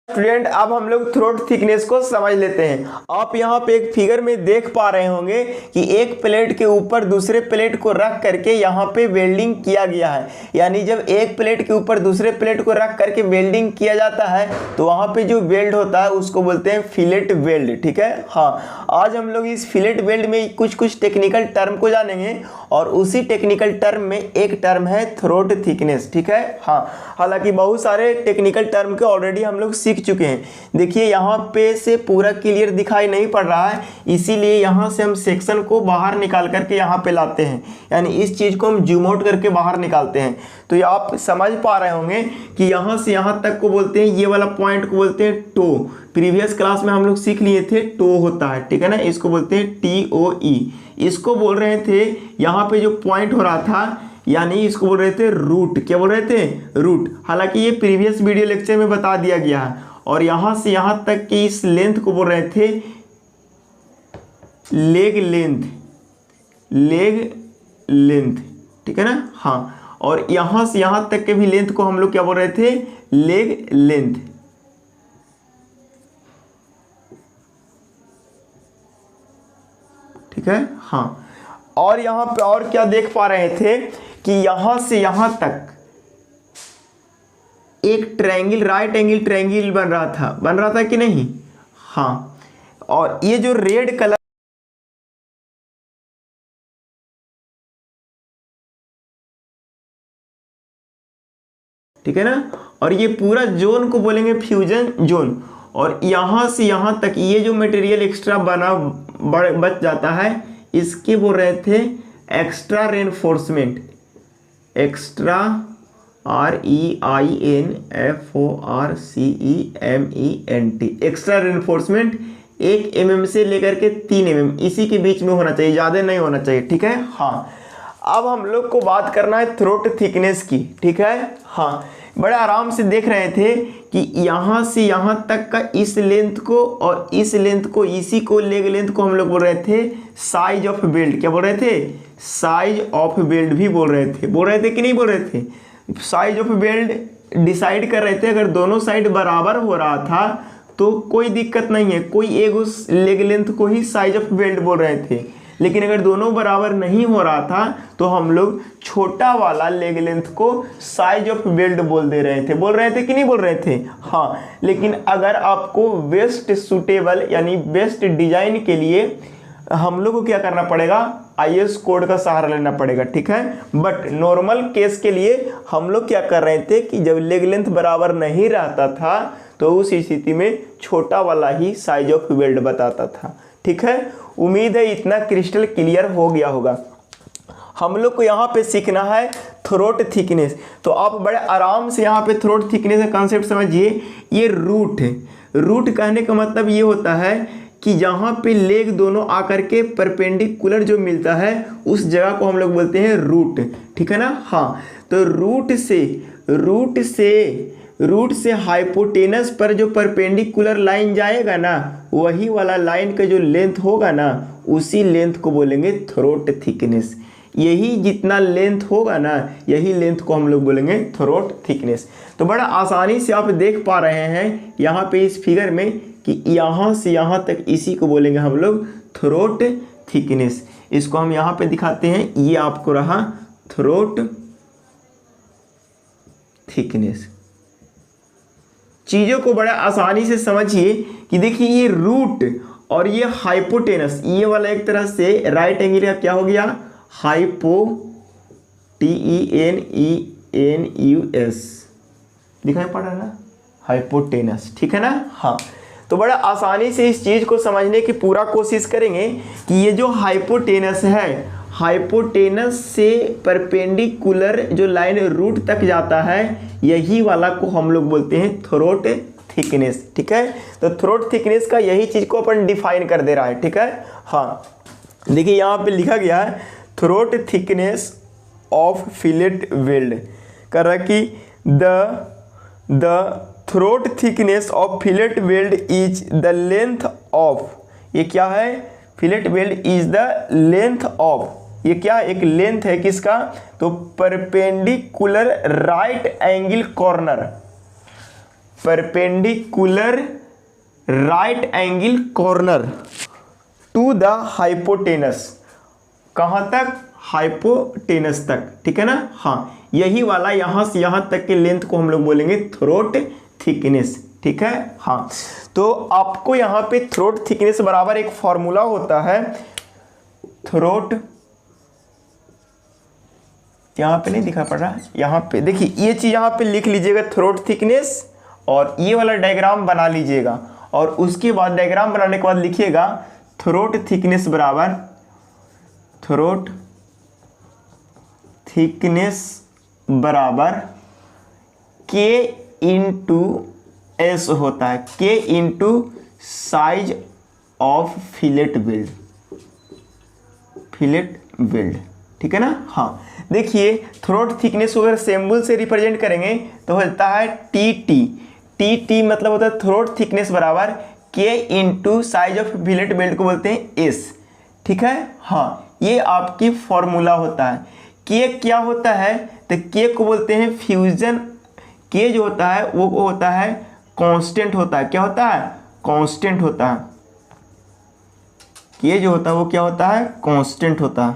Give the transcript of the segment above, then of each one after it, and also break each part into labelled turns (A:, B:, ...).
A: Student अब हम लोग थ्रोट थिकनेस को समझ लेते हैं। आप यहाँ पे एक फिगर में देख पा रहे होंगे कि एक प्लेट के ऊपर दूसरे प्लेट को रख करके यहाँ पे वेल्डिंग किया गया है। यानी जब एक प्लेट के ऊपर दूसरे प्लेट को रख करके वेल्डिंग किया जाता है तो वहाँ पे जो वेल्ड होता है उसको बोलते हैं फिलेट वेल्ड। ठीक है, हाँ, आज हम लोग इस फिलेट वेल्ड में कुछ टेक्निकल टर्म को जानेंगे और उसी टेक्निकल टर्म में एक टर्म है थ्रोट थिकनेस। ठीक है, हाँ, हालांकि बहुत सारे टेक्निकल टर्म के ऑलरेडी हम लोग सीख चुके हैं। देखिए यहाँ पे से पूरा क्लियर दिखाई नहीं पड़ रहा है, इसीलिए यहाँ से हम सेक्शन को बाहर निकाल करके यहाँ पे लाते हैं, यानी इस चीज़ को हम जूम आउट करके बाहर निकालते हैं। तो ये आप समझ पा रहे होंगे कि यहाँ से यहाँ तक को बोलते हैं, ये वाला पॉइंट को बोलते हैं टो। प्रीवियस क्लास में हम लोग सीख लिए थे टो होता है, ठीक है ना, इसको बोलते हैं TOE। इसको बोल रहे थे यहाँ पे जो पॉइंट हो रहा था, यानी इसको बोल रहे थे रूट। क्या बोल रहे थे? रूट। हालांकि ये प्रीवियस वीडियो लेक्चर में बता दिया गया है। और यहाँ से यहाँ तक कि इस लेंथ को बोल रहे थे लेग लेंथ, लेग लेंथ, ठीक है ना, हाँ। और यहाँ से यहाँ तक के भी लेंथ को हम लोग क्या बोल रहे थे? Leg length. ठीक है, हाँ। और यहाँ पे और क्या देख पा रहे थे कि यहाँ से यहाँ तक एक ट्रायंगल, राइट एंगल ट्रायंगल बन रहा था कि नहीं? हाँ। और ये जो रेड कलर, ठीक है ना, और ये पूरा जोन को बोलेंगे फ्यूजन जोन। और यहाँ से यहाँ तक ये जो मटेरियल एक्स्ट्रा बच जाता है, इसके बोल रहे थे extra reinforcement. Extra REINFORCEMENT, extra reinforcement 1 mm से लेकर के 3 mm, इसी के बीच में होना चाहिए, ज़्यादा नहीं होना चाहिए। ठीक है, हाँ। अब हम लोग को बात करना है थ्रोट थिकनेस की। ठीक है, हाँ, बड़े आराम से देख रहे थे कि यहाँ से यहाँ तक का इस लेंथ को और इस लेंथ को, इसी को लेग लेंथ को हम लोग बोल रहे थे साइज ऑफ बेल्ट। क्या बोल रहे थे? साइज ऑफ बेल्ट भी बोल रहे थे कि नहीं बोल रहे थे? साइज ऑफ बेल्ट डिसाइड कर रहे थे। अगर दोनों साइड बराबर हो रहा था तो कोई दिक्कत नहीं है, कोई एक उस लेग लेंथ को ही साइज ऑफ बेल्ट बोल रहे थे। लेकिन अगर दोनों बराबर नहीं हो रहा था तो हम लोग छोटा वाला लेग लेंथ को साइज ऑफ बेल्ट बोल रहे थे कि नहीं बोल रहे थे? हाँ। लेकिन अगर आपको बेस्ट सूटेबल यानी बेस्ट डिजाइन के लिए हम लोग को क्या करना पड़ेगा? IS कोड का सहारा लेना पड़ेगा। ठीक है, बट नॉर्मल केस के लिए हम लोग क्या कर रहे थे कि जब लेग लेंथ बराबर नहीं रहता था तो उस स्थिति में छोटा वाला ही साइज ऑफ बेल्ट बताता था। ठीक है, उम्मीद है इतना क्रिस्टल क्लियर हो गया होगा। हम लोग को यहाँ पे सीखना है थ्रोट थिकनेस। तो आप बड़े आराम से यहाँ पे थ्रोट थिकनेस का कॉन्सेप्ट समझिए। ये रूट है। रूट कहने का मतलब ये होता है कि जहाँ पे लेग दोनों आकर के परपेंडिकुलर जो मिलता है उस जगह को हम लोग बोलते हैं रूट। ठीक है ना, हाँ। तो रूट से हाइपोटेनस पर जो परपेंडिकुलर लाइन जाएगा ना, वही वाला लाइन का जो लेंथ होगा ना, उसी लेंथ को बोलेंगे थ्रोट थिकनेस। यही जितना लेंथ होगा ना, यही लेंथ को हम लोग बोलेंगे थ्रोट थिकनेस। तो बड़ा आसानी से आप देख पा रहे हैं यहाँ पे इस फिगर में कि यहाँ से यहाँ तक इसी को बोलेंगे हम लोग थ्रोट थिकनेस। इसको हम यहाँ पे दिखाते हैं, ये आपको रहा थ्रोट थिकनेस। चीज़ों को बड़ा आसानी से समझिए कि देखिए ये रूट और ये हाइपोटेनस, ये वाला एक तरह से राइट एंगल का क्या हो गया? TENENUS, दिखाई पड़ रहा है ना? हाइपोटेनस। ठीक है ना, हाँ। तो बड़ा आसानी से इस चीज़ को समझने की पूरा कोशिश करेंगे कि ये जो हाइपोटेनस है, हाइपोटेनस से परपेंडिकुलर जो लाइन रूट तक जाता है, यही वाला को हम लोग बोलते हैं थ्रोट थिकनेस। ठीक है, तो थ्रोट थिकनेस का यही चीज़ को अपन डिफाइन कर दे रहा है। ठीक है, हाँ। देखिए यहाँ पे लिखा गया है throat thickness of fillet weld, कर रहा कि the throat thickness of fillet weld is the length of, ये क्या है? Fillet weld is the length of, ये क्या एक लेंथ है किसका? तो perpendicular right angle corner perpendicular right angle corner to the hypotenuse. कहाँ तक? हाइपोटेनस तक, ठीक है ना। हाँ, यही वाला यहाँ से यहाँ तक के लेंथ को हम लोग बोलेंगे थ्रोट थिकनेस, ठीक है। हाँ, तो आपको यहाँ पे थ्रोट थिकनेस बराबर एक फॉर्मूला होता है, थ्रोट, यहाँ पे नहीं दिखा पड़ रहा, यहाँ पे देखिए, ये चीज़ यहाँ पे लिख लीजिएगा थ्रोट थिकनेस, और ये वाला डायग्राम बना लीजिएगा, और उसके बाद डायग्राम बनाने के बाद लिखिएगा थ्रोट थिकनेस बराबर, थ्रोट थिकनेस बराबर के इंटू एस होता है, के into size of fillet weld, fillet weld, ठीक है ना। हाँ, देखिए थ्रोट थिकनेस को अगर सिंबल से रिप्रेजेंट करेंगे तो होता है टी टी। टी टी मतलब होता है थ्रोट थिकनेस बराबर के into size of fillet weld को बोलते हैं एस, ठीक है। हाँ, ये आपकी फॉर्मूला होता है। के क्या होता है? तो के को बोलते हैं फ्यूजन, के जो होता है वो होता है कांस्टेंट होता है। क्या होता है? कांस्टेंट होता है। के जो होता है वो क्या होता है? कांस्टेंट होता है।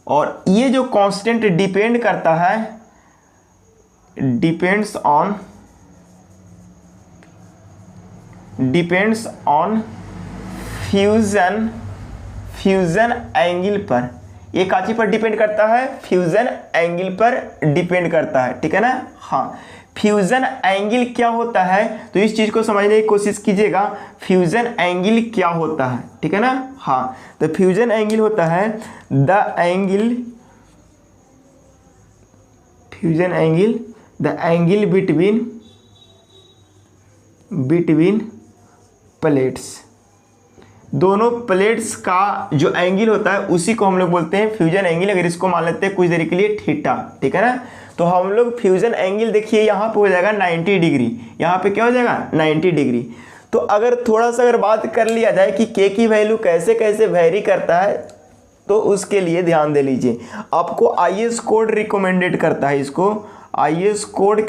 A: और ये जो कांस्टेंट डिपेंड करता है, डिपेंड्स ऑन फ्यूजन एंगल पर। ये काची पर डिपेंड करता है? फ्यूजन एंगल पर डिपेंड करता है, ठीक है ना। हाँ, फ्यूजन एंगल क्या होता है तो इस चीज को समझने की कोशिश कीजिएगा। फ्यूजन एंगल क्या होता है, ठीक है ना। हाँ, तो फ्यूजन एंगल होता है fusion angle the angle between plates. दोनों प्लेट्स का जो एंगल होता है उसी को हम लोग बोलते हैं फ्यूजन एंगल। अगर इसको मान लेते हैं कुछ देर के लिए थीटा, ठीक है ना, तो हम लोग फ्यूजन एंगल देखिए यहाँ पे हो जाएगा 90 डिग्री, यहाँ पे क्या हो जाएगा 90 डिग्री। तो अगर थोड़ा सा अगर बात कर लिया जाए कि के की वैल्यू कैसे कैसे वेरी करता है, तो उसके लिए ध्यान दे लीजिए। आपको आईएस कोड रिकमेंडेड करता है इसको, आईएस कोड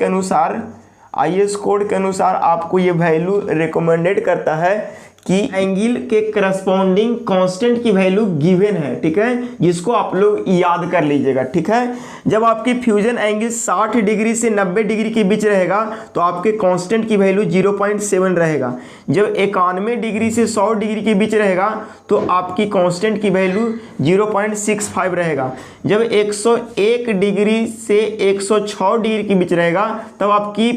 A: के अनुसार आपको ये वैल्यू रिकमेंडेड करता है कि एंगल के करस्पॉन्डिंग कांस्टेंट की वैल्यू गिवन है, ठीक है, जिसको आप लोग याद कर लीजिएगा, ठीक है। जब आपकी फ्यूजन एंगल 60 डिग्री से 90 डिग्री के बीच रहेगा तो आपके कांस्टेंट की वैल्यू 0.7 रहेगा। जब 91 डिग्री से 100 डिग्री के बीच रहेगा तो आपकी कांस्टेंट की वैल्यू 0.65 रहेगा। जब 101 डिग्री से 106 डिग्री के बीच रहेगा तब आपकी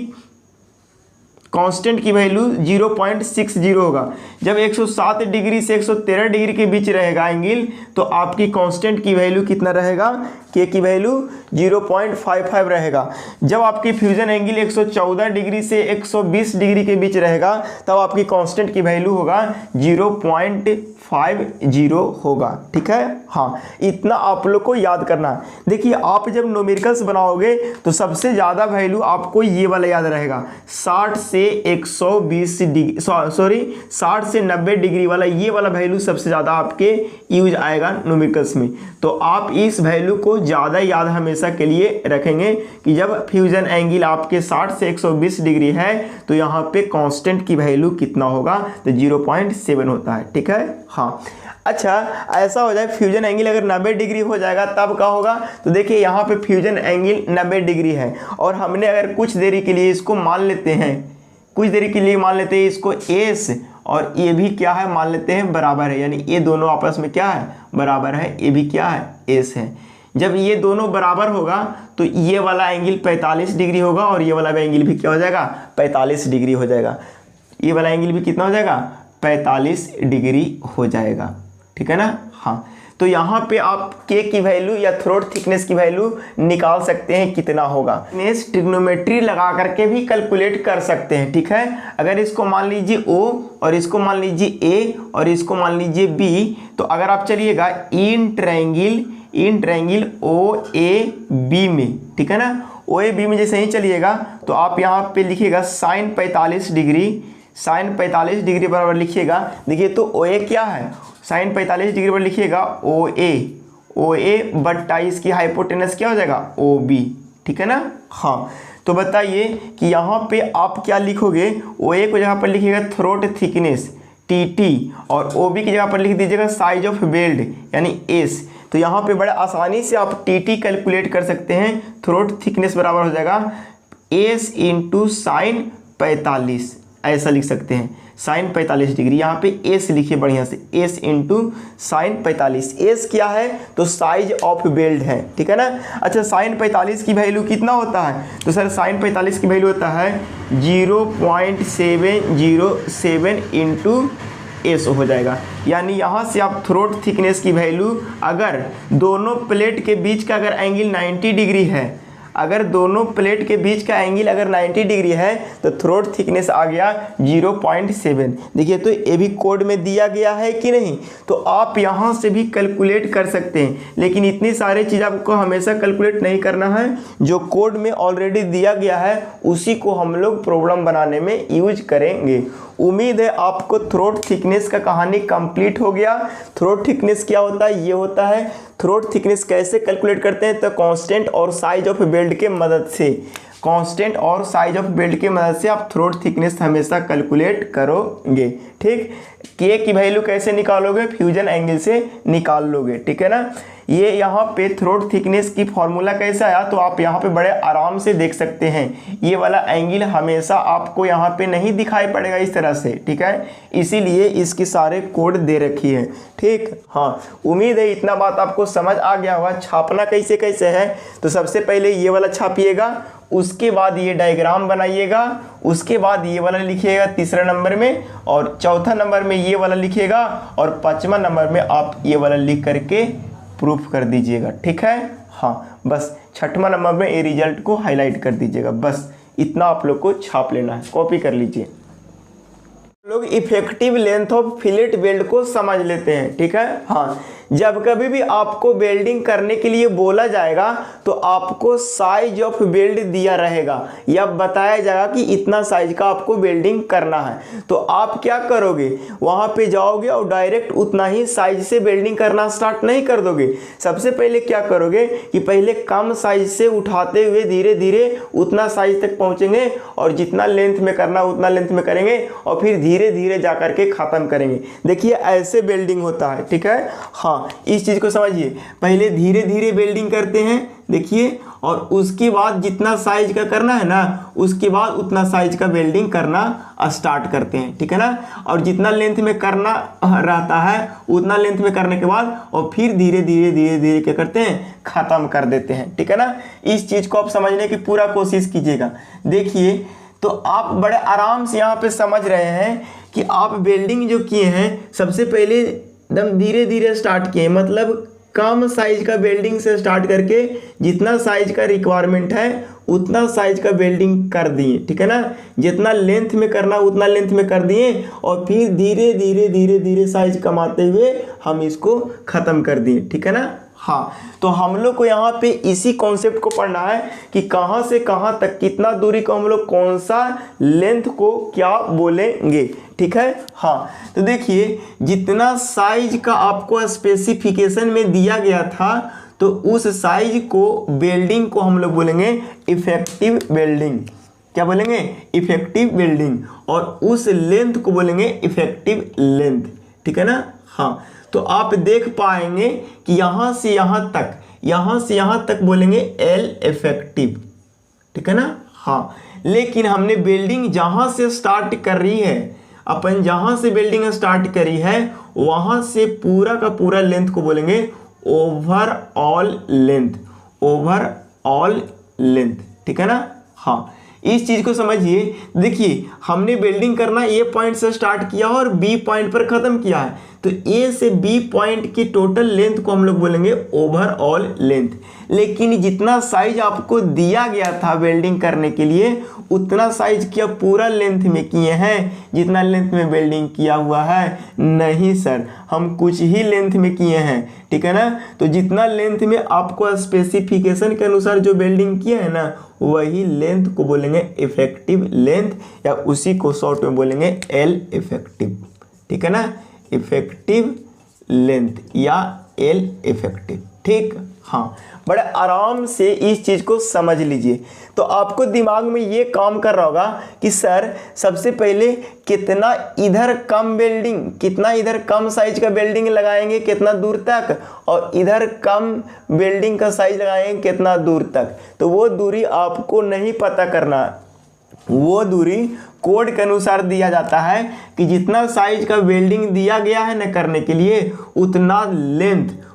A: कांस्टेंट की वैल्यू 0.60 होगा। जब 107 डिग्री से 113 डिग्री के बीच रहेगा एंगल तो आपकी कांस्टेंट की वैल्यू कितना रहेगा? के की वैल्यू 0.55 रहेगा। जब आपकी फ्यूजन एंगल 114 डिग्री से 120 डिग्री के बीच रहेगा तब आपकी कांस्टेंट की वैल्यू होगा 0.50 होगा, ठीक है। हाँ, इतना आप लोग को याद करना है। देखिए, आप जब न्यूमेरिकल्स बनाओगे तो सबसे ज़्यादा वैल्यू आपको ये वाला याद रहेगा, 60 से 120 डिग्री, सॉरी 60 से 90 डिग्री वाला, ये वाला वैल्यू सबसे ज़्यादा आपके यूज आएगा न्यूमेरिकल्स में। तो आप इस वैल्यू को ज़्यादा याद हमेशा के लिए रखेंगे कि जब फ्यूजन एंगल आपके 60 से 120 डिग्री है तो यहाँ पे कांस्टेंट की वैल्यू कितना होगा? तो 0.7 होता है, ठीक है। हाँ, अच्छा, ऐसा हो जाए फ्यूजन एंगल अगर 90 डिग्री हो जाएगा तब क्या होगा? तो देखिए यहाँ पे फ्यूजन एंगल 90 डिग्री है और हमने अगर कुछ देरी के लिए इसको मान लेते हैं, इसको एस और ये भी क्या है मान लेते हैं बराबर है, यानी ये दोनों आपस में क्या है? बराबर है। ये भी क्या है? एस है। जब ये दोनों बराबर होगा तो ये वाला एंगल 45 डिग्री होगा और ये वाला एंगल भी क्या हो जाएगा? 45 डिग्री हो जाएगा। ये वाला एंगल भी कितना हो जाएगा? 45 डिग्री हो जाएगा, ठीक है ना। हाँ, तो यहाँ पे आप के की वैल्यू या थ्रोट थिकनेस की वैल्यू निकाल सकते हैं कितना होगा। ट्रिग्नोमेट्री लगा करके भी कैलकुलेट कर सकते हैं, ठीक है। अगर इसको मान लीजिए O और इसको मान लीजिए A और इसको मान लीजिए B, तो अगर आप चलिएगा इन ट्रायंगल OAB में, ठीक है ना, OAB में जैसे ही चलिएगा तो आप यहाँ पे लिखिएगा साइन 45 डिग्री बराबर लिखिएगा। देखिए, तो OA क्या है? साइन 45 डिग्री पर लिखिएगा OA बट्टा इसकी हाइपोटेनस क्या हो जाएगा? OB, ठीक है ना। हाँ, तो बताइए कि यहाँ पे आप क्या लिखोगे, ओ ए को जगह पर लिखिएगा थ्रोट थिकनेस TT और OB की जगह पर लिख दीजिएगा साइज ऑफ बेल्ट यानी S। तो यहाँ पे बड़े आसानी से आप TT कैलकुलेट कर सकते हैं। थ्रोट थिकनेस बराबर हो जाएगा S इंटू साइन 45, ऐसा लिख सकते हैं, साइन 45 डिग्री। यहाँ पे S लिखिए बढ़िया से, S इंटू साइन 45। S क्या है तो साइज ऑफ बेल्ट है, ठीक है ना। अच्छा साइन 45 की वैल्यू कितना होता है, तो सर साइन 45 की वैल्यू होता है 0.707 इंटू S हो जाएगा। यानी यहाँ से आप थ्रोट थिकनेस की वैल्यू, अगर दोनों प्लेट के बीच का अगर एंगल 90 डिग्री है, अगर दोनों प्लेट के बीच का एंगल अगर 90 डिग्री है तो थ्रोट थिकनेस आ गया 0.7। देखिए तो ये भी कोड में दिया गया है कि नहीं, तो आप यहाँ से भी कैलकुलेट कर सकते हैं। लेकिन इतनी सारी चीज़ आपको हमेशा कैलकुलेट नहीं करना है, जो कोड में ऑलरेडी दिया गया है उसी को हम लोग प्रॉब्लम बनाने में यूज करेंगे। उम्मीद है आपको थ्रोट थिकनेस का कहानी कंप्लीट हो गया। थ्रोट थिकनेस क्या होता है, ये होता है थ्रोट थिकनेस कैसे कैलकुलेट करते हैं, तो कांस्टेंट और साइज ऑफ बेल्ट के मदद से, कांस्टेंट और साइज ऑफ बेल्ट की मदद से आप थ्रोट थिकनेस हमेशा कैलकुलेट करोगे। ठीक, के की वैल्यू कैसे निकालोगे, फ्यूजन एंगल से निकाल लोगे, ठीक है ना। ये यहाँ पे थ्रोट थिकनेस की फॉर्मूला कैसे आया, तो आप यहाँ पे बड़े आराम से देख सकते हैं। ये वाला एंगल हमेशा आपको यहाँ पे नहीं दिखाई पड़ेगा इस तरह से, ठीक है, इसीलिए इसकी सारे कोड दे रखी है। ठीक, हाँ उम्मीद है इतना बात आपको समझ आ गया होगा। छापना कैसे कैसे है, तो सबसे पहले ये वाला छापिएगा, उसके बाद ये डायग्राम बनाइएगा, उसके बाद ये वाला लिखिएगा तीसरा नंबर में, और चौथा नंबर में ये वाला लिखिएगा, और पांचवा नंबर में आप ये वाला लिख करके प्रूफ कर दीजिएगा, ठीक है। हाँ बस छठवां नंबर में ये रिजल्ट को हाईलाइट कर दीजिएगा, बस इतना आप लोग को छाप लेना है, कॉपी कर लीजिए। लोग effective length of fillet weld को समझ लेते हैं, ठीक है। हाँ, जब कभी भी आपको वेल्डिंग करने के लिए बोला जाएगा तो आपको साइज ऑफ वेल्ड दिया रहेगा या बताया जाएगा कि इतना साइज का आपको वेल्डिंग करना है, तो आप क्या करोगे, वहां पे जाओगे और डायरेक्ट उतना ही साइज से वेल्डिंग करना स्टार्ट नहीं कर दोगे। सबसे पहले क्या करोगे कि पहले कम साइज से उठाते हुए धीरे धीरे उतना साइज तक पहुंचेंगे, और जितना लेंथ में करना उतना लेंथ में करेंगे, और फिर धीरे धीरे जा करके खत्म करेंगे। देखिए ऐसे वेल्डिंग होता है, ठीक है। हाँ, इस चीज को समझिए, पहले धीरे धीरे वेल्डिंग करते हैं, देखिए, और उसके बाद जितना साइज का करना है ना, उसके बाद उतना साइज का वेल्डिंग करना स्टार्ट करते हैं, ठीक है ना। और जितना लेंथ में करना रहता है उतना लेंथ में करने के बाद और फिर धीरे धीरे धीरे धीरे क्या करते हैं, खत्म कर देते हैं, ठीक है ना। इस चीज को आप समझने की पूरा कोशिश कीजिएगा। देखिए तो आप बड़े आराम से यहाँ पे समझ रहे हैं कि आप वेल्डिंग जो किए हैं सबसे पहले एकदम धीरे धीरे स्टार्ट किए, मतलब कम साइज का वेल्डिंग से स्टार्ट करके जितना साइज का रिक्वायरमेंट है उतना साइज का वेल्डिंग कर दिए, ठीक है ना। जितना लेंथ में करना उतना लेंथ में कर दिए, और फिर धीरे धीरे धीरे धीरे साइज कमाते हुए हम इसको खत्म कर दिए, ठीक है ना। हाँ, तो हम लोग को यहाँ पे इसी कॉन्सेप्ट को पढ़ना है कि कहाँ से कहाँ तक कितना दूरी को हम लोग कौन सा लेंथ को क्या बोलेंगे, ठीक है। हाँ, तो देखिए जितना साइज का आपको स्पेसिफिकेशन में दिया गया था तो उस साइज को वेल्डिंग को हम लोग बोलेंगे इफेक्टिव वेल्डिंग। क्या बोलेंगे, इफेक्टिव वेल्डिंग, और उस लेंथ को बोलेंगे इफेक्टिव लेंथ, ठीक है ना। हाँ, तो आप देख पाएंगे कि यहाँ से यहाँ तक बोलेंगे एल इफेक्टिव, ठीक है ना। हाँ, लेकिन हमने वेल्डिंग जहाँ से स्टार्ट कर रही है, अपन जहाँ से वेल्डिंग स्टार्ट करी है वहाँ से पूरा का पूरा लेंथ को बोलेंगे ओवरऑल लेंथ, ओवरऑल लेंथ, ठीक है ना। हाँ, इस चीज को समझिए। देखिए हमने वेल्डिंग करना ए पॉइंट से स्टार्ट किया और बी पॉइंट पर खत्म किया है, तो ए से बी पॉइंट की टोटल लेंथ को हम लोग बोलेंगे ओवरऑल लेंथ। लेकिन जितना साइज आपको दिया गया था वेल्डिंग करने के लिए उतना साइज क्या पूरा लेंथ में किए हैं, जितना लेंथ में वेल्डिंग किया हुआ है? नहीं सर, हम कुछ ही लेंथ में किए हैं, ठीक है ना। तो जितना लेंथ में आपको स्पेसिफिकेशन के अनुसार जो वेल्डिंग किया है ना वही लेंथ को बोलेंगे इफेक्टिव लेंथ, या उसी को शॉर्ट में बोलेंगे एल इफेक्टिव, ठीक है ना। इफेक्टिव लेंथ या एल इफेक्टिव, ठीक। हाँ, बड़े आराम से इस चीज को समझ लीजिए। तो तो आपको दिमाग में ये काम कर रहा होगा कि सर सबसे पहले कितना इधर कम बिल्डिंग, कितना इधर कम साइज का बिल्डिंग लगाएंगे कितना दूर तक, और इधर कम बिल्डिंग का साइज लगाएंगे कितना दूर तक। तो वो दूरी आपको नहीं पता करना, वो दूरी कोड के अनुसार दिया जाता है कि जितना साइज का बिल्डिंग दिया गया है ना करने के लिए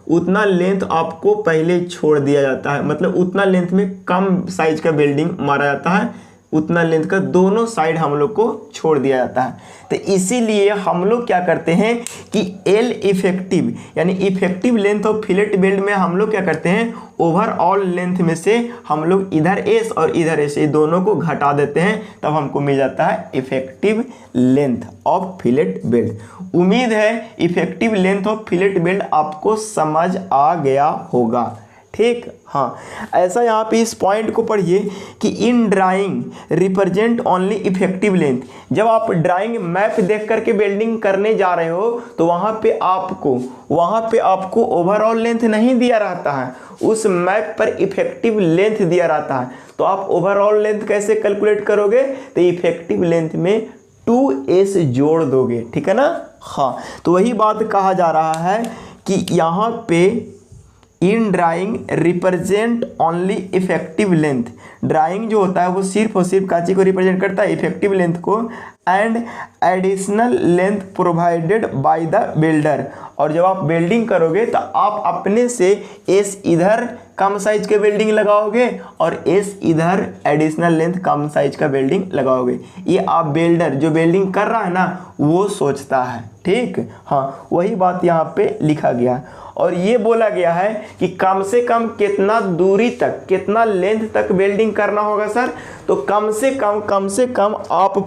A: उतना लेंथ आपको पहले छोड़ दिया जाता है। मतलब उतना लेंथ में कम साइज का बिल्डिंग मारा जाता है, उतना लेंथ का दोनों साइड हम लोग को छोड़ दिया जाता है। तो इसीलिए हम लोग क्या करते हैं कि एल इफेक्टिव यानी effective length of fillet weld में हम लोग क्या करते हैं, ओवरऑल लेंथ में से हम लोग इधर एस और इधर एस ये दोनों को घटा देते हैं, तब हमको मिल जाता है effective length of fillet weld. उम्मीद है effective length of fillet weld आपको समझ आ गया होगा। ठीक, हाँ, ऐसा यहाँ पे इस पॉइंट को पढ़िए कि in drawing represent only effective length. जब आप ड्राइंग मैप देख करके वेल्डिंग करने जा रहे हो तो वहाँ पे आपको ओवरऑल लेंथ नहीं दिया रहता है, उस मैप पर इफेक्टिव लेंथ दिया रहता है। तो आप ओवरऑल लेंथ कैसे कैलकुलेट करोगे, तो इफेक्टिव लेंथ में 2s जोड़ दोगे, ठीक है ना। हाँ, तो वही बात कहा जा रहा है कि यहाँ पे in drawing represent only effective length. Drawing जो होता है वो सिर्फ और सिर्फ काची को रिप्रेजेंट करता है, इफेक्टिव लेंथ को, and additional length provided by the builder. और जब आप बिल्डिंग करोगे तो आप अपने से एस इधर कम साइज के बिल्डिंग लगाओगे और एस इधर एडिशनल लेंथ कम साइज का बिल्डिंग लगाओगे। ये आप बिल्डर जो बिल्डिंग कर रहा है ना वो सोचता है। ठीक, हाँ, वही बात यहाँ पे लिखा गया। और ये बोला गया है कि कम से कम कितना दूरी तक, कितना लेंथ तक बिल्डिंग करना होगा सर, तो कम से कम आप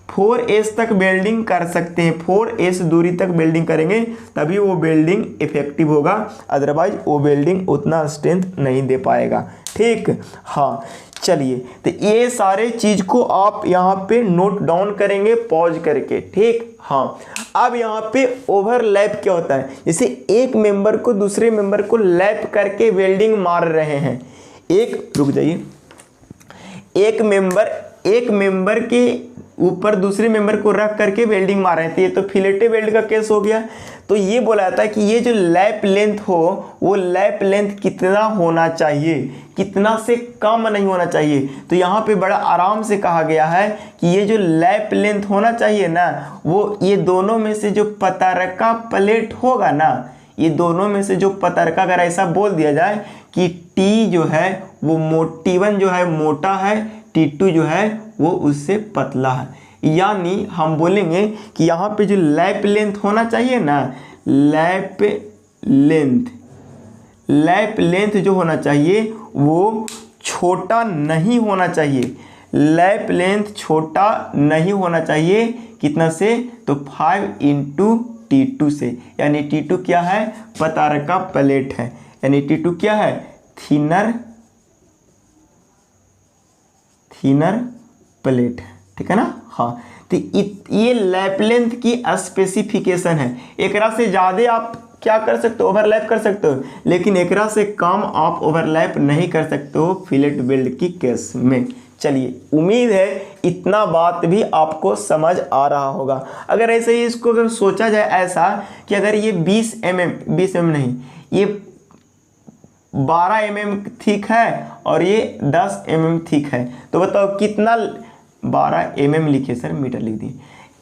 A: 4s तक बिल्डिंग कर सकते हैं। 4s दूरी तक बिल्डिंग करेंगे तभी वो बिल्डिंग इफेक्टिव होगा, अदरवाइज वो बिल्डिंग उतना स्ट्रेंथ नहीं दे पाएगा। ठीक, हाँ, चलिए, तो ये सारे चीज को आप यहाँ पे नोट डाउन करेंगे पॉज करके। ठीक, हाँ, अब यहाँ पे ओवरलैप क्या होता है, जैसे एक मेंबर को दूसरे मेंबर को लैप करके वेल्डिंग मार रहे हैं। रुक जाइए, एक मेंबर के ऊपर दूसरे मेंबर को रख करके वेल्डिंग मार रहे थे, ये तो फिलेटे वेल्ड का केस हो गया। तो ये बोला जाता है कि ये जो लैप लेंथ हो वो लैप लेंथ कितना होना चाहिए, कितना से कम नहीं होना चाहिए। तो यहाँ पे बड़ा आराम से कहा गया है कि ये जो लैप लेंथ होना चाहिए ना, वो ये दोनों में से जो पतरका प्लेट होगा ना, ये दोनों में से जो पतरका, अगर ऐसा बोल दिया जाए कि टी जो है वो T1 जो है मोटा है, T2 जो है वो उससे पतला है, यानी हम बोलेंगे कि यहाँ पे जो लैप लेंथ होना चाहिए ना, लैप लेंथ जो होना चाहिए वो छोटा नहीं होना चाहिए। लैप लेंथ छोटा नहीं होना चाहिए, कितना से, तो 5 × T2 से, यानी T2 क्या है, पतरका प्लेट है, यानी T2 क्या है, थिनर प्लेट है। ठीक है ना। हाँ, तो ये लैप लेंथ की स्पेसिफिकेशन है। एकरा से ज़्यादा आप क्या कर सकते हो, ओवरलैप कर सकते हो, लेकिन एकरा से कम आप ओवरलैप नहीं कर सकते हो फिलेट वेल्ड की केस में। चलिए, उम्मीद है इतना बात भी आपको समझ आ रहा होगा। अगर ऐसे ही इसको अगर सोचा जाए ऐसा कि अगर ये 20 mm नहीं, ये 12 mm थिक है और ये 10 mm थिक है, तो बताओ कितना, 12 mm लिखे सर, मीटर लिख दिए।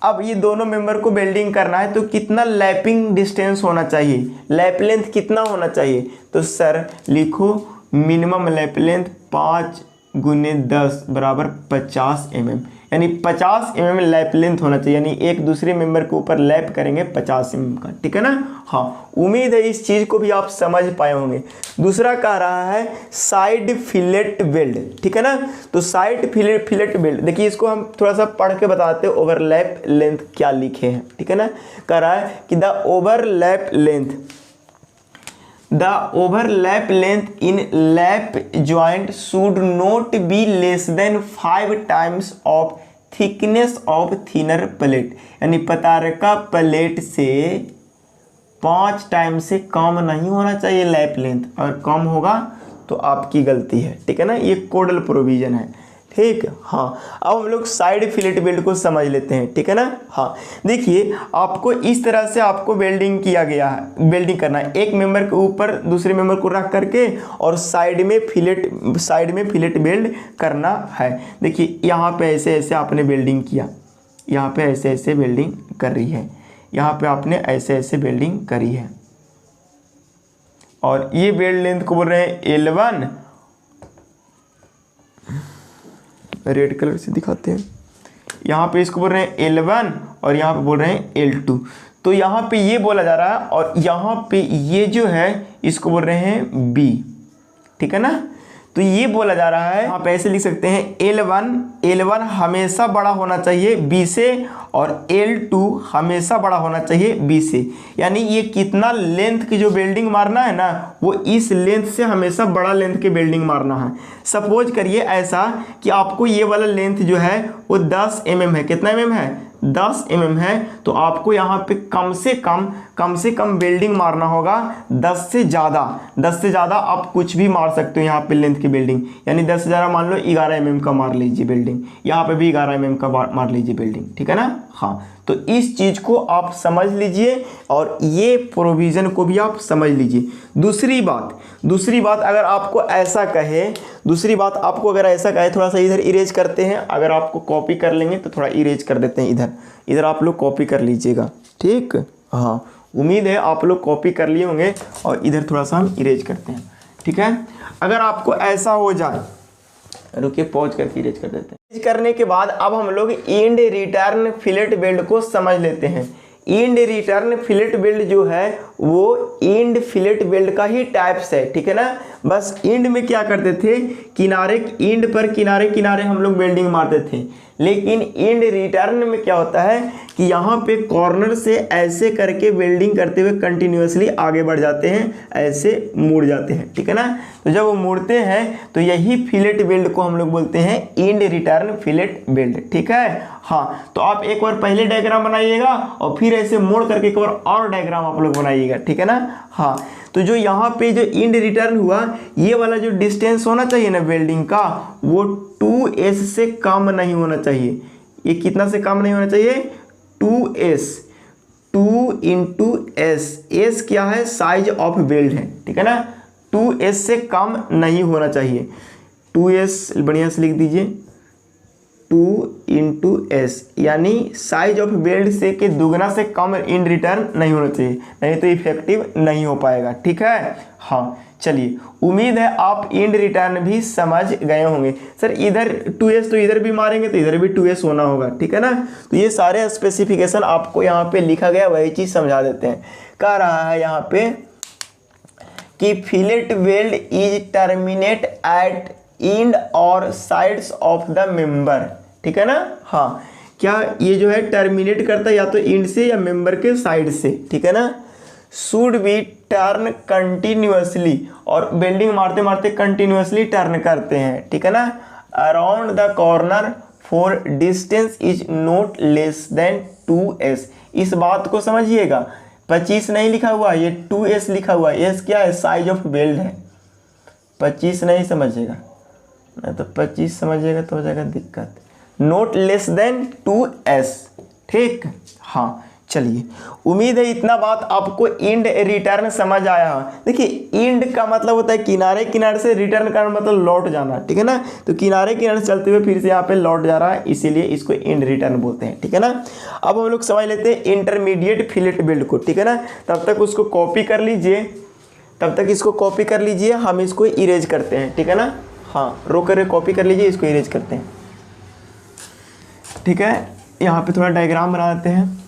A: अब ये दोनों मेंबर को वेल्डिंग करना है तो कितना लैपिंग डिस्टेंस होना चाहिए, लैप लेंथ कितना होना चाहिए, तो सर लिखो मिनिमम लैप लेंथ 5 × 10 = 50 mm, यानी 50 mm लैप लेंथ होना चाहिए, यानी एक दूसरे मेंबर के ऊपर लैप करेंगे 50 mm का। ठीक है ना। हाँ, उम्मीद है इस चीज़ को भी आप समझ पाए होंगे। दूसरा कह रहा है साइड फिलेट वेल्ड। ठीक है ना। तो साइड फिलेट वेल्ड, देखिए इसको हम थोड़ा सा पढ़ के बताते हैं ओवरलैप लेंथ क्या लिखे हैं। ठीक है ना। कह रहा है कि the overlap length in lap joint should not be less than 5 times of thickness of thinner plate, यानी पतरका प्लेट से 5 टाइम से कम नहीं होना चाहिए लैप लेंथ, और कम होगा तो आपकी गलती है, ठीक है ना, ये कोडल प्रोविज़न है, ठीक। हाँ, अब हम लोग साइड फिलेट वेल्ड को समझ लेते हैं, ठीक है ना। हाँ, देखिए आपको इस तरह से आपको वेल्डिंग किया गया है, वेल्डिंग करना है एक मेंबर के ऊपर दूसरे मेंबर को रख करके और साइड में फिलेट वेल्ड करना है। देखिए यहाँ पे ऐसे ऐसे आपने वेल्डिंग किया, यहाँ पे ऐसे ऐसे वेल्डिंग कर रही है, यहाँ पे आपने ऐसे ऐसे वेल्डिंग करी है और ये वेल्ड लेंथ को बोल रहे हैं L1, रेड कलर से दिखाते हैं, यहाँ पे इसको बोल रहे हैं L1 और यहाँ पे बोल रहे हैं L2। तो यहाँ पे ये बोला जा रहा है और यहाँ पे ये जो है इसको बोल रहे हैं B, ठीक है ना। तो ये बोला जा रहा है, आप ऐसे लिख सकते हैं L1 हमेशा बड़ा होना चाहिए B से और L2 हमेशा बड़ा होना चाहिए B से। यानी ये कितना लेंथ की जो वेल्डिंग मारना है ना, वो इस लेंथ से हमेशा बड़ा लेंथ की वेल्डिंग मारना है। सपोज करिए ऐसा कि आपको ये वाला लेंथ जो है वो 10 mm है, कितना mm है, 10 mm है, तो आपको यहाँ पे कम से कम वेल्डिंग मारना होगा 10 से ज़्यादा आप कुछ भी मार सकते हो यहाँ पे लेंथ की वेल्डिंग। यानी 10 से ज़्यादा मान लो 11 mm का मार लीजिए वेल्डिंग, यहाँ पे भी 11 mm का मार लीजिए वेल्डिंग, ठीक है ना। हाँ, तो इस चीज़ को आप समझ लीजिए और ये प्रोविज़न को भी आप समझ लीजिए। दूसरी बात अगर आपको ऐसा कहे, थोड़ा सा इधर इरेज करते हैं, अगर आपको कॉपी कर लेंगे तो थोड़ा इरेज कर देते हैं, इधर आप लोग कॉपी कर लीजिएगा, ठीक। हाँ, उम्मीद है आप लोग कॉपी कर लिए होंगे और इधर थोड़ा सा हम इरेज करते हैं, ठीक है। अगर आपको ऐसा हो जाए, रुकिए पॉज करके इरेज कर देते हैं। इरेज करने के बाद अब हम लोग एंड रिटर्न फिलेट वेल्ड को समझ लेते हैं। एंड रिटर्न फिलेट वेल्ड जो है वो एंड फिलेट वेल्ड का ही टाइप्स है, ठीक है ना। बस एंड में क्या करते थे, एंड पर किनारे हम लोग वेल्डिंग मारते थे, लेकिन एंड रिटर्न में क्या होता है कि यहाँ पे कॉर्नर से ऐसे करके वेल्डिंग करते हुए कंटिन्यूअसली आगे बढ़ जाते हैं, ऐसे मुड़ जाते हैं, ठीक है ना। तो जब वो मुड़ते हैं तो यही फिलेट वेल्ड को हम लोग बोलते हैं एंड रिटर्न फिलेट वेल्ड, ठीक है। हाँ, तो आप एक बार पहले डायग्राम बनाइएगा और फिर ऐसे मोड़ करके एक बार और डायग्राम आप लोग बनाइएगा, ठीक है ना। हाँ, तो जो यहाँ पे जो एंड रिटर्न हुआ, ये वाला जो डिस्टेंस होना चाहिए ना वेल्डिंग का, वो 2s से कम नहीं होना चाहिए। ये कितना से कम नहीं होना चाहिए, 2s, 2 × s, s क्या है, साइज ऑफ वेल्ड है, ठीक है ना। 2s से कम नहीं होना चाहिए, 2s बढ़िया से लिख दीजिए, 2 × s, यानी साइज ऑफ वेल्ड से के दुगना से कम इन रिटर्न नहीं होना चाहिए, नहीं तो इफेक्टिव नहीं हो पाएगा, ठीक है। हाँ, चलिए, उम्मीद है आप एंड रिटर्न भी समझ गए होंगे। सर इधर 2s तो इधर भी मारेंगे तो इधर भी 2s होना होगा, ठीक है ना। तो ये सारे स्पेसिफिकेशन आपको यहाँ पे लिखा गया, वही चीज़ समझा देते हैं। कह रहा है यहाँ पे कि fillet weld is terminate at and और साइड्स ऑफ द मेंबर, ठीक है ना। हाँ, क्या ये जो है टर्मिनेट करता है या तो एंड से या मेंबर के साइड से, ठीक है ना। शुड बी टर्न कंटिन्यूअसली, और वेल्डिंग मारते मारते कंटिन्यूअसली टर्न करते हैं, ठीक है ना। Around the corner for distance is not less than 2s। इस बात को समझिएगा, 25 नहीं लिखा हुआ, ये 2s लिखा हुआ है। s क्या है, साइज ऑफ वेल्ड है, 25 नहीं समझिएगा, नहीं तो 25 समझिएगा तो हो जाएगा दिक्कत। नॉट लेस देन 2s, ठीक। हाँ, चलिए, उम्मीद है इतना बात आपको एंड रिटर्न समझ आया है। देखिए, एंड का मतलब होता है किनारे से, रिटर्न का मतलब लौट जाना, ठीक है ना। तो किनारे से चलते हुए फिर से यहाँ पे लौट जा रहा है, इसीलिए इसको एंड रिटर्न बोलते हैं, ठीक है ना। अब हम लोग समझ लेते हैं इंटरमीडिएट फिलेट वेल्ड को, ठीक है ना। तब तक उसको कॉपी कर लीजिए, इसको कॉपी कर लीजिए, हम इसको इरेज करते हैं, ठीक है ना। हाँ, रोक कर कॉपी कर लीजिए, इसको इरेज करते हैं, ठीक है। यहाँ पे थोड़ा डायग्राम बना देते हैं।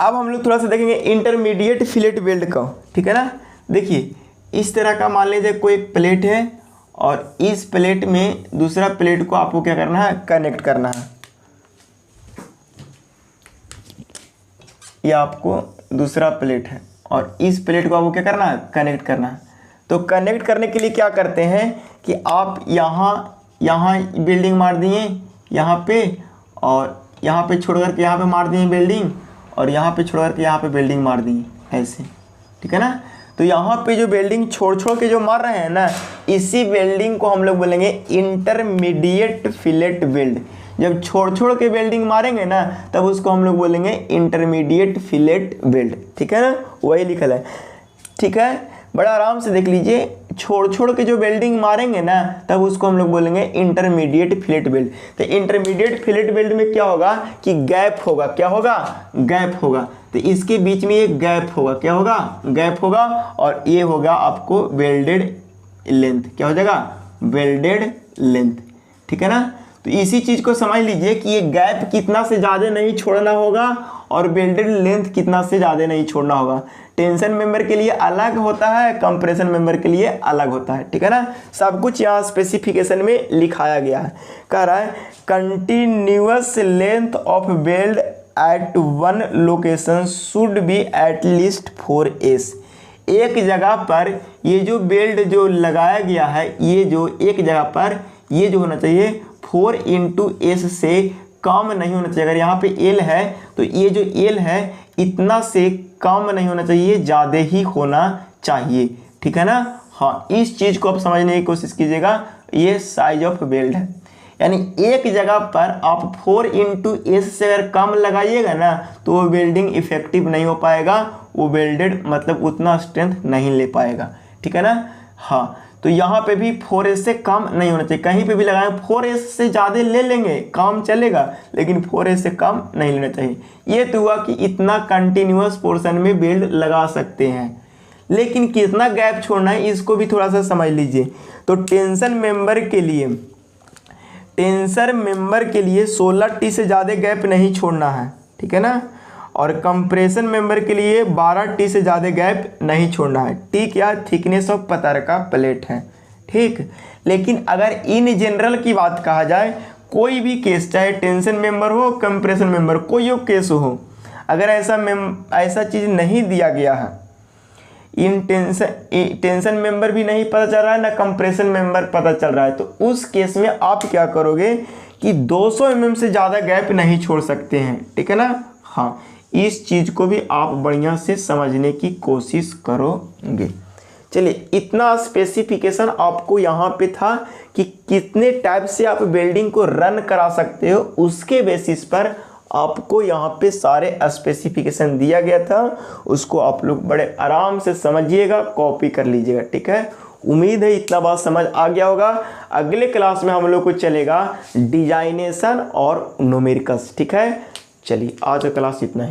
A: अब हम लोग थोड़ा सा देखेंगे इंटरमीडिएट फिलेट वेल्ड का, ठीक है ना। देखिए, इस तरह का मान लीजिए कोई एक प्लेट है और इस प्लेट में दूसरा प्लेट को आपको क्या करना है, कनेक्ट करना है। ये आपको दूसरा प्लेट है और इस प्लेट को आपको क्या करना है, कनेक्ट करना है। तो कनेक्ट करने के लिए क्या करते हैं कि आप यहाँ बिल्डिंग मार दिए यहाँ पे, और यहाँ पे छोड़ करके यहाँ पे मार दिए बिल्डिंग, और यहाँ पे छोड़ करके यहाँ पे बिल्डिंग मार दी, ऐसे, ठीक है ना। तो यहाँ पे जो बिल्डिंग छोड़ छोड़ के जो मार रहे हैं ना, इसी बिल्डिंग को हम लोग बोलेंगे इंटरमीडिएट फिलेट बिल्ड। जब छोड़ छोड़ के बिल्डिंग मारेंगे ना, तब उसको हम लोग बोलेंगे इंटरमीडिएट फिलेट बिल्ड। ठीक है ना, वही लिखल है। ठीक है, बड़ा आराम से देख लीजिए, छोड़ छोड़ के जो बिल्डिंग मारेंगे ना, तब उसको हम लोग बोलेंगे इंटरमीडिएट फिलेट बिल्ड। तो इंटरमीडिएट फिलेट बिल्ड में क्या होगा कि गैप होगा। क्या होगा? गैप होगा। तो इसके बीच में एक गैप होगा। क्या होगा? गैप होगा। और ये होगा आपको वेल्डेड लेंथ। क्या हो जाएगा? Welded length. ठीक है ना, तो इसी चीज को समझ लीजिए कि ये गैप कितना से ज़्यादा नहीं छोड़ना होगा और वेल्डेड लेंथ कितना से ज़्यादा नहीं छोड़ना होगा। टेंशन मेंबर के लिए अलग होता है, कंप्रेशन मेंबर के लिए अलग होता है। ठीक है ना, सब कुछ यहाँ स्पेसिफिकेशन में लिखाया गया है। कह रहा है continuous length of weld at one location should be at least 4s। एक जगह पर ये जो बेल्ट जो लगाया गया है, ये जो एक जगह पर ये जो होना चाहिए 4 × s से कम नहीं होना चाहिए। अगर यहाँ पे L है तो ये जो L है इतना से कम नहीं होना चाहिए, ज़्यादा ही होना चाहिए। ठीक है ना, हाँ, इस चीज़ को आप समझने की कोशिश कीजिएगा। ये साइज ऑफ बेल्ट है, यानी एक जगह पर आप 4 × s से अगर कम लगाइएगा ना, तो वो वेल्डिंग इफेक्टिव नहीं हो पाएगा, वो वेल्डेड मतलब उतना स्ट्रेंथ नहीं ले पाएगा। ठीक है ना, हाँ, तो यहाँ पे भी 4s से कम नहीं होना चाहिए। कहीं पे भी लगाएं 4s से ज़्यादा ले लेंगे, काम चलेगा, लेकिन 4s से कम नहीं लेना चाहिए। ये तो हुआ कि इतना कंटिन्यूअस पोर्शन में बेल्ट लगा सकते हैं, लेकिन कितना गैप छोड़ना है इसको भी थोड़ा सा समझ लीजिए। तो टेंशन मेंबर के लिए 16T से ज़्यादा गैप नहीं छोड़ना है। ठीक है ना, और कंप्रेशन मेंबर के लिए 12T से ज़्यादा गैप नहीं छोड़ना है। ठीक, या थिकनेस ऑफ पतर का प्लेट है। ठीक, लेकिन अगर इन जनरल की बात कहा जाए, कोई भी केस, चाहे टेंशन मेंबर हो, कंप्रेशन मेंबर, कोई हो केस हो, अगर ऐसा चीज़ नहीं दिया गया है, इन टेंशन मेंबर भी नहीं पता चल रहा है ना कंप्रेशन मेंबर पता चल रहा है, तो उस केस में आप क्या करोगे कि 200 mm से ज़्यादा गैप नहीं छोड़ सकते हैं। ठीक है ना, हाँ, इस चीज़ को भी आप बढ़िया से समझने की कोशिश करोगे। चलिए, इतना स्पेसिफिकेशन आपको यहाँ पे था कि कितने टाइप से आप वेल्डिंग को रन करा सकते हो, उसके बेसिस पर आपको यहाँ पे सारे स्पेसिफिकेशन दिया गया था। उसको आप लोग बड़े आराम से समझिएगा, कॉपी कर लीजिएगा। ठीक है, उम्मीद है इतना बात समझ आ गया होगा। अगले क्लास में हम लोग को चलेगा डिजाइनेशन और न्यूमेरिकल्स। ठीक है, चलिए आज का क्लास इतना ही।